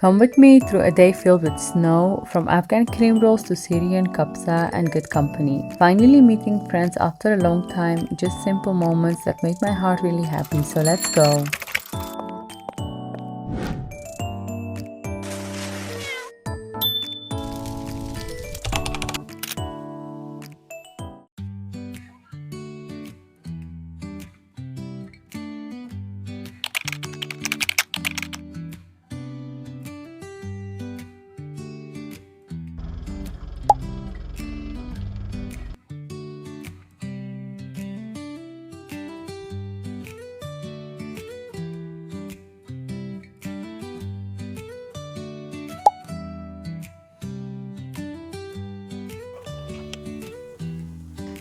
Come with me through a day filled with snow, from Afghan cream rolls to Syrian kabsa and good company. Finally meeting friends after a long time, just simple moments that make my heart really happy. So let's go.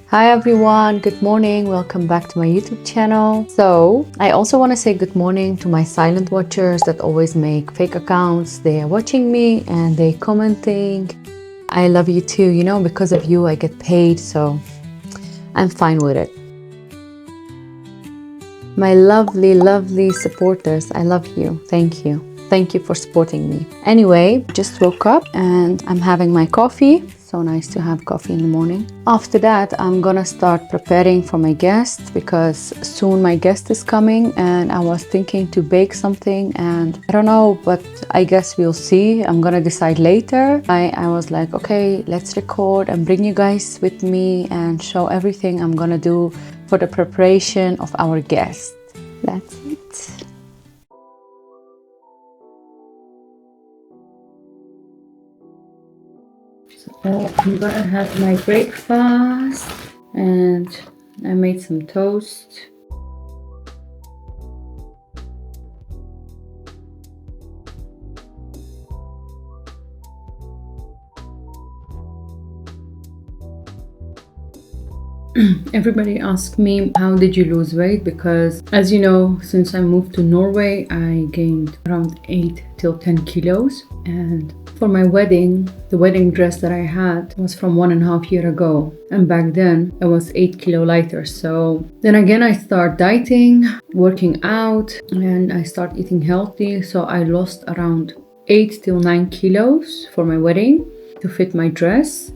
Hi everyone, good morning, welcome back to my YouTube channel. So I also want to say good morning to my silent watchers that always make fake accounts. They are watching me and they commenting. I love you too, you know, because of you I get paid, so I'm fine with it. My lovely supporters, I love you. Thank you. Thank you for supporting me. Anyway, just woke up and I'm having my coffee. So nice to have coffee in the morning. After that, I'm gonna start preparing for my guest because soon my guest is coming and I was thinking to bake something and I don't know, but I guess we'll see. I'm gonna decide later. I was like, okay, let's record and bring you guys with me and show everything I'm gonna do for the preparation of our guest. That's it. So I'm gonna have my breakfast and I made some toast. Everybody asks me, how did you lose weight? Because as you know, since I moved to Norway, I gained around 8 till 10 kilos. And for my wedding, the wedding dress that I had was from 1.5 years ago. And back then I was 8 kilo lighter. So then again, I start dieting, working out, and I start eating healthy. So I lost around 8 till 9 kilos for my wedding to fit my dress.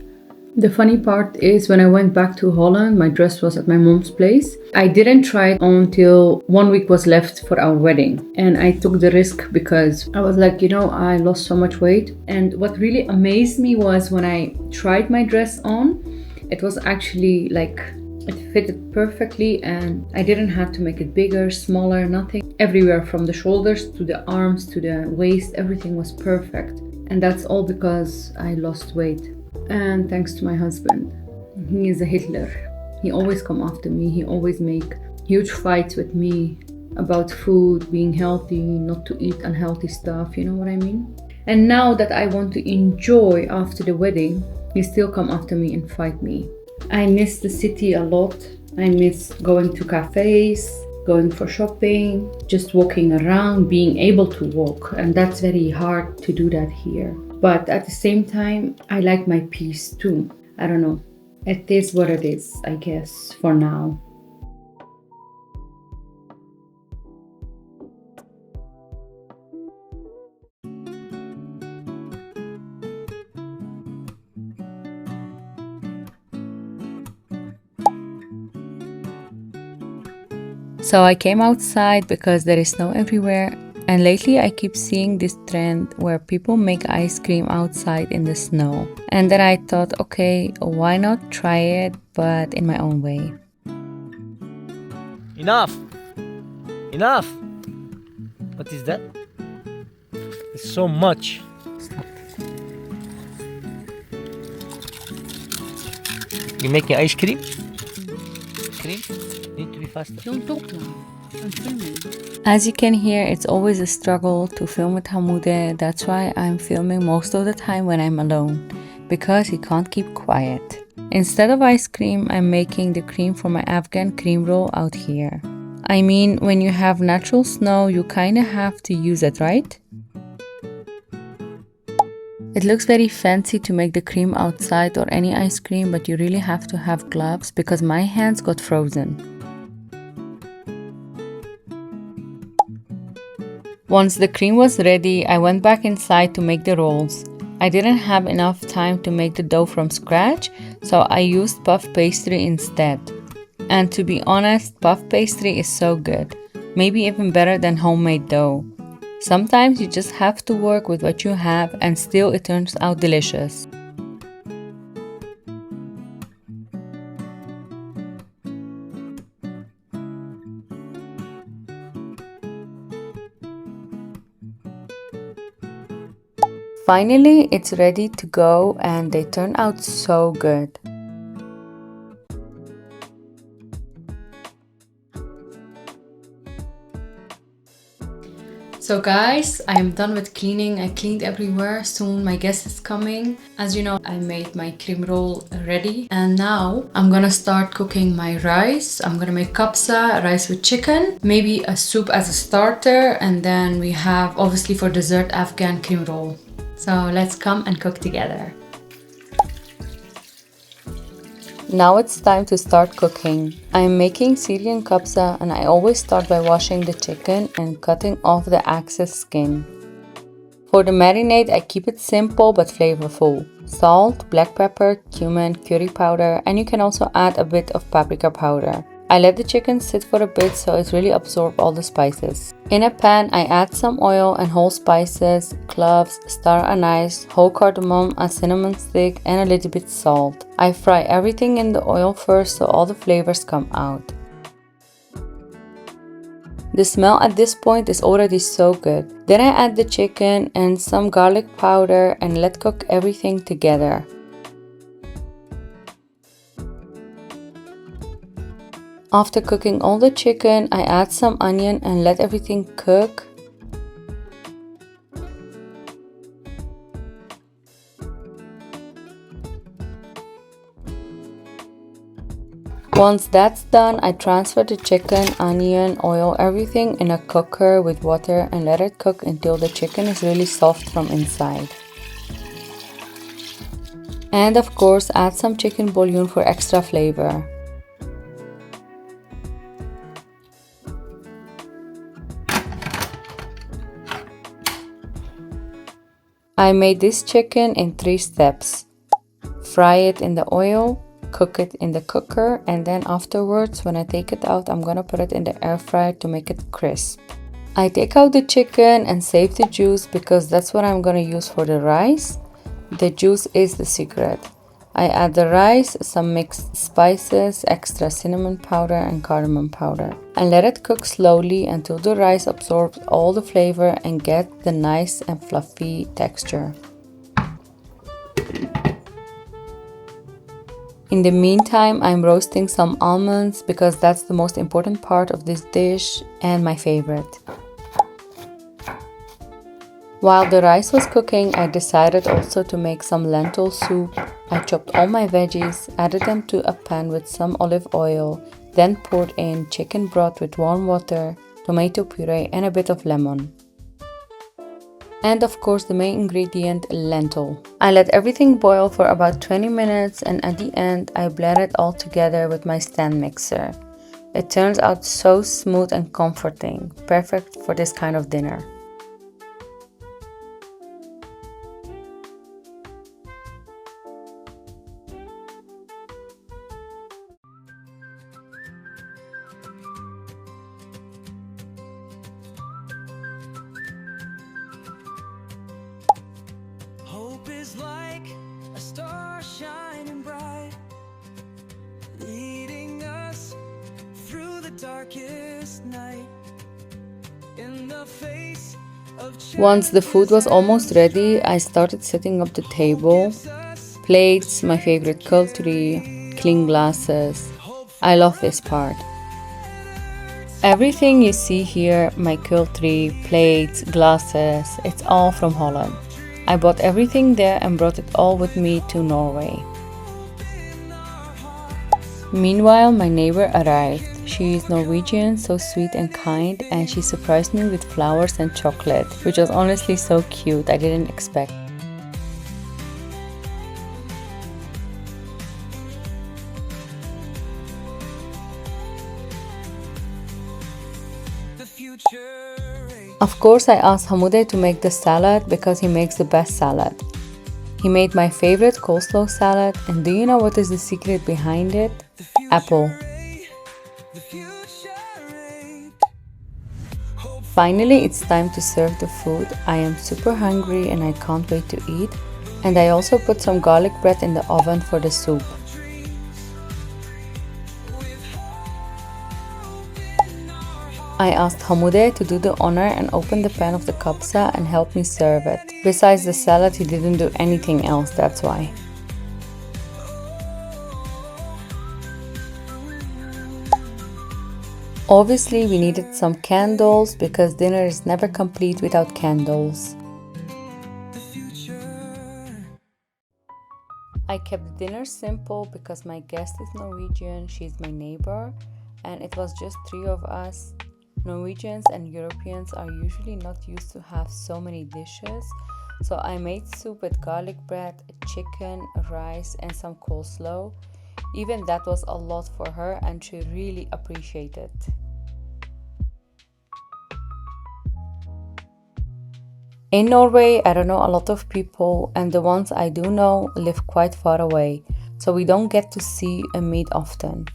The funny part is when I went back to Holland, my dress was at my mom's place. I didn't try it on till 1 week was left for our wedding. And I took the risk because I was like, you know, I lost so much weight. And what really amazed me was when I tried my dress on, it was actually like, it fitted perfectly and I didn't have to make it bigger, smaller, nothing. Everywhere from the shoulders to the arms to the waist, everything was perfect. And that's all because I lost weight. And thanks to my husband. He is a Hitler. He always come after me. He always make huge fights with me about food, being healthy, not to eat unhealthy stuff, you know what I mean? And now that I want to enjoy after the wedding, he still come after me and fight me. I miss the city a lot. I miss going to cafes, going for shopping, just walking around, being able to walk. And that's very hard to do that here. But at the same time, I like my peace too. I don't know. It is what it is, I guess, for now. So I came outside because there is snow everywhere. And lately I keep seeing this trend where people make ice cream outside in the snow. And then I thought, okay, why not try it, but in my own way. Enough! Enough! What is that? It's so much. You're making ice cream? Cream? Need to be faster. Don't talk to him. I'm filming. As you can hear, it's always a struggle to film with Hamoudeh. That's why I'm filming most of the time when I'm alone, because he can't keep quiet. Instead of ice cream, I'm making the cream for my Afghan cream roll out here. I mean, when you have natural snow, you kinda have to use it, right? It looks very fancy to make the cream outside or any ice cream, but you really have to have gloves because my hands got frozen. Once the cream was ready, I went back inside to make the rolls. I didn't have enough time to make the dough from scratch, so I used puff pastry instead. And to be honest, puff pastry is so good, maybe even better than homemade dough. Sometimes you just have to work with what you have and still it turns out delicious. Finally, it's ready to go and they turn out so good. So guys, I am done with cleaning. I cleaned everywhere. Soon my guest is coming. As you know, I made my cream roll ready. And now I'm gonna start cooking my rice. I'm gonna make kapsa, rice with chicken, maybe a soup as a starter. And then we have, obviously for dessert, Afghan cream roll. So let's come and cook together. Now it's time to start cooking. I'm making Syrian kabsa and I always start by washing the chicken and cutting off the excess skin. For the marinade, I keep it simple but flavorful. Salt, black pepper, cumin, curry powder, and you can also add a bit of paprika powder. I let the chicken sit for a bit so it really absorbs all the spices. In a pan, I add some oil and whole spices, cloves, star anise, whole cardamom, a cinnamon stick, and a little bit salt. I fry everything in the oil first so all the flavors come out. The smell at this point is already so good. Then I add the chicken and some garlic powder and let cook everything together. After cooking all the chicken, I add some onion and let everything cook. Once that's done, I transfer the chicken, onion, oil, everything in a cooker with water and let it cook until the chicken is really soft from inside. And of course, add some chicken bouillon for extra flavor. I made this chicken in 3 steps. Fry it in the oil, cook it in the cooker, and then afterwards when I take it out, I'm gonna put it in the air fryer to make it crisp. I take out the chicken and save the juice because that's what I'm gonna use for the rice. The juice is the secret. I add the rice, some mixed spices, extra cinnamon powder and cardamom powder, and let it cook slowly until the rice absorbs all the flavor and get the nice and fluffy texture. In the meantime, I'm roasting some almonds because that's the most important part of this dish and my favorite. While the rice was cooking, I decided also to make some lentil soup. I chopped all my veggies, added them to a pan with some olive oil, then poured in chicken broth with warm water, tomato puree and a bit of lemon. And of course the main ingredient, lentil. I let everything boil for about 20 minutes and at the end I blend it all together with my stand mixer. It turns out so smooth and comforting, perfect for this kind of dinner. Hope is like a star shining bright, leading us through the darkest night. In the face of Once the food was almost ready, I started setting up the table. Plates, my favorite cutlery, clean glasses. I love this part. Everything you see here, my cutlery, plates, glasses, it's all from Holland. I bought everything there and brought it all with me to Norway. Meanwhile, my neighbor arrived. She is Norwegian, so sweet and kind, and she surprised me with flowers and chocolate, which was honestly so cute, I didn't expect. the future. Of course, I asked Hamoudeh to make the salad because he makes the best salad. He made my favorite coleslaw salad, and do you know what is the secret behind it? Apple. Finally, it's time to serve the food. I am super hungry and I can't wait to eat. And I also put some garlic bread in the oven for the soup. I asked Hamoudeh to do the honor and open the pan of the kapsa and help me serve it. Besides the salad, he didn't do anything else, that's why. Obviously, we needed some candles because dinner is never complete without candles. I kept dinner simple because my guest is Norwegian, she's my neighbor, and it was just 3 of us. Norwegians and Europeans are usually not used to have so many dishes, so I made soup with garlic bread, chicken, rice, and some coleslaw. Even that was a lot for her and she really appreciated it. In Norway, I don't know a lot of people, and the ones I do know live quite far away, so we don't get to see and meet often.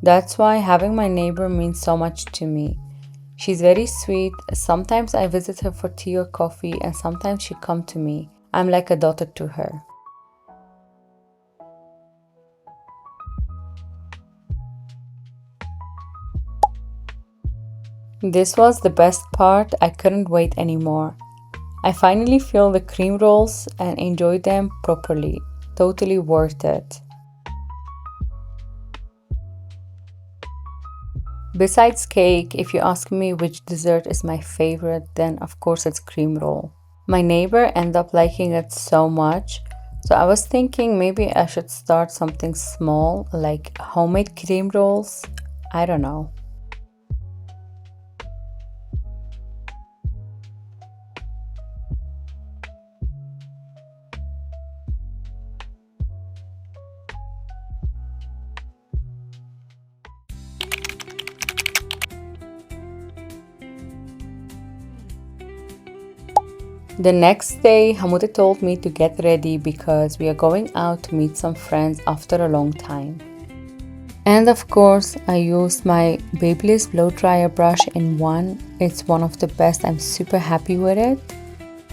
That's why having my neighbor means so much to me. She's very sweet. Sometimes I visit her for tea or coffee, and sometimes she comes to me. I'm like a daughter to her. This was the best part. I couldn't wait anymore. I finally filled the cream rolls and enjoyed them properly. Totally worth it. Besides cake, if you ask me which dessert is my favorite, then of course it's cream roll. My neighbor ended up liking it so much, so I was thinking maybe I should start something small like homemade cream rolls. I don't know. The next day, Hamoudeh told me to get ready because we are going out to meet some friends after a long time. And of course, I used my Babyliss blow dryer brush in one. It's one of the best. I'm super happy with it.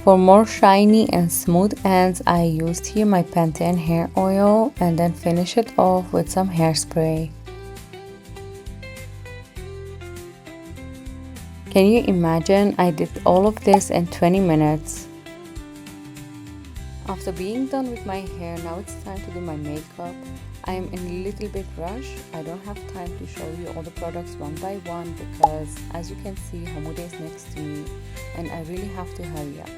For more shiny and smooth ends, I used here my Pantene hair oil and then finish it off with some hairspray. Can you imagine? I did all of this in 20 minutes. After being done with my hair, now it's time to do my makeup. I am in a little bit rush. I don't have time to show you all the products one by one because as you can see, Hamoudeh is next to me and I really have to hurry up.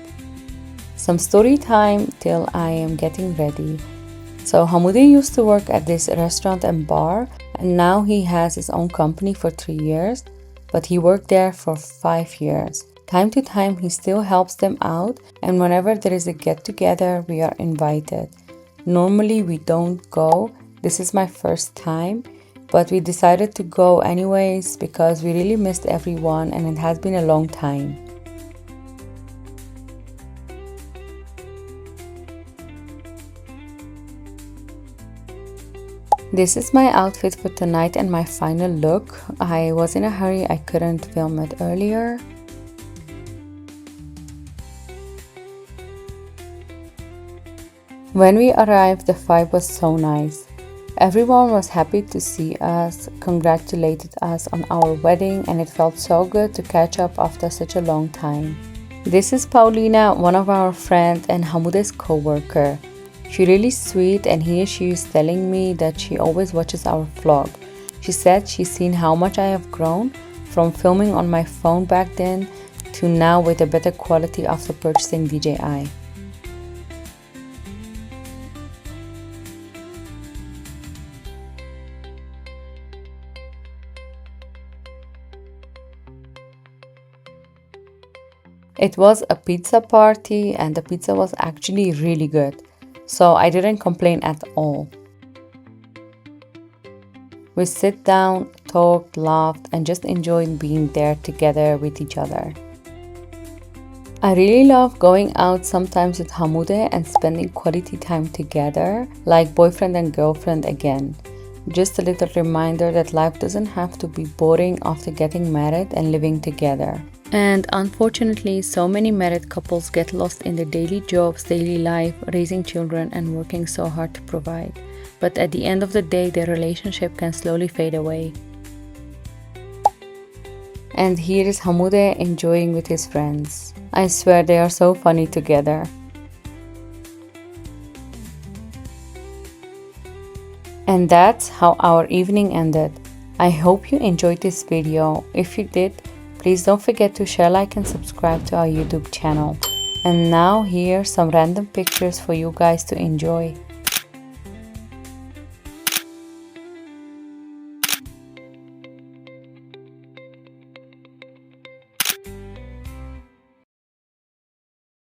Some story time till I am getting ready. So Hamoudeh used to work at this restaurant and bar and now he has his own company for 3 years. But he worked there for 5 years. Time to time, he still helps them out, and whenever there is a get-together, we are invited. Normally, we don't go. This is my first time, but we decided to go anyways because we really missed everyone and it has been a long time. This is my outfit for tonight and my final look. I was in a hurry, I couldn't film it earlier. When we arrived, the vibe was so nice. Everyone was happy to see us, congratulated us on our wedding, and it felt so good to catch up after such a long time. This is Paulina, one of our friends and Hamoudeh's co-worker. She's really sweet and here she is telling me that she always watches our vlog. She said she's seen how much I have grown from filming on my phone back then to now with a better quality after purchasing DJI. It was a pizza party and the pizza was actually really good. So I didn't complain at all. We sit down, talked, laughed, and just enjoyed being there together with each other. I really love going out sometimes with Hamude and spending quality time together, like boyfriend and girlfriend again. Just a little reminder that life doesn't have to be boring after getting married and living together. And unfortunately, so many married couples get lost in their daily jobs, daily life, raising children and working so hard to provide. But at the end of the day, their relationship can slowly fade away. And here is Hamude enjoying with his friends. I swear they are so funny together. And that's how our evening ended. I hope you enjoyed this video. If you did, please don't forget to share, like and subscribe to our YouTube channel. And now here are some random pictures for you guys to enjoy.